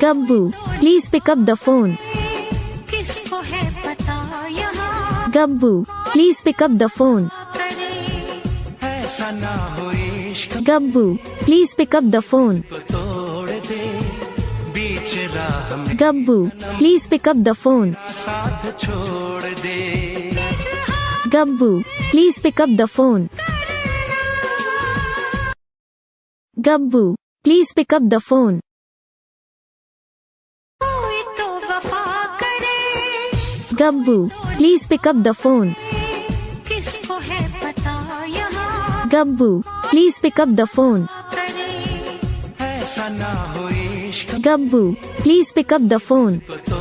Gabbu, please pick up the phone. किसको है पता यहाँ Gabbu, please pick up the phone. ऐसा ना हो इश्क Gabbu, please pick up the phone. को तोड़ दे बीच राह में Gabbu, please pick up the phone. साथ छोड़ दे Gabbu, please pick up the phone. Gabbu, please pick up the phone. कोई तो वफा करे Gabbu, please pick up the phone. किसको है पता यहाँ Gabbu, please pick up the phone. ऐसा ना हो इश्क Gabbu, please pick up the phone. को